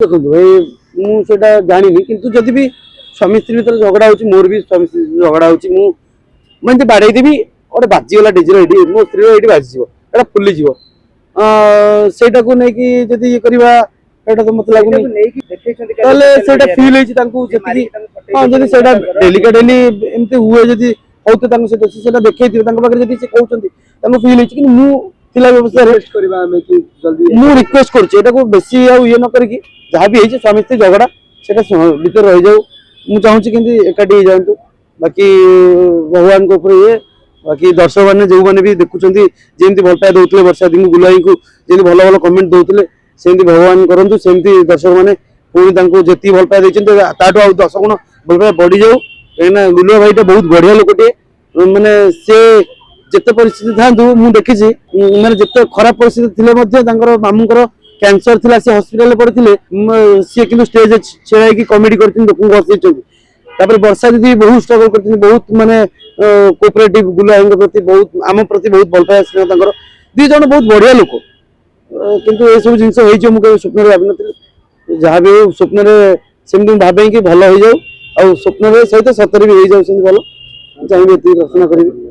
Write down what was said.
देखो भाई मुझे जानी किंतु जदि भी स्वामी स्त्री भर झगड़ा हो मोर भी स्वामी स्त्री झगड़ा हो मुझे बाड़े देवी गोटे बाजीगला डीजे ये मो स्त्री ये बाजीज फुलीज से ये करवा तो मत लगुनि फिल हाँ जब से डेलिका डेली एमती हुए जब होते देखते कहते फिल व्यवस्था रिक्वेस्ट कर बेसी ये न करी जहाँ भी स्वामी स्त्री झगड़ा से भर रही जाऊ मुझे चाहूँगी कि एकाठी हो जातु बाकी भगवान ये बाकी दर्शक मैंने जो मैंने भी देखुं जमी भल पाए दौले वर्षा दी गुलाई को जमी भल भल कमेंट दौले सेमती भगवान करूँ सेमती दर्शक मैंने पुणी जी भल पाए ताठू आ 10 गुण भल पाए बढ़ी जाऊ कहीं गुलुआ भाईटा बहुत बढ़िया लोकटे माने से जिते परिस्थिति था मुझे देखी मैंने जिते खराब परिस्थिति थी मामूर कैंसर थी सी हस्पिटाल पड़े सी कि स्टेज छेड़ा कमेडी कर लोक हसई वर्षा दीदी बहुत स्ट्रगल कर बहुत माने कोऑपरेटिव गुलुआ भाई प्रति बहुत आम प्रति बहुत भल पाए स्नेह दी जन बहुत बढ़िया लोक किंतु ये सब जिन स्वप्न भावी नी जहाँ भी हो स्वप्न सेमती भावे कि भल हो जाऊ आ स्वप्न सहित सतरे भी हो जाऊ भल चाहिए प्रार्थना करी।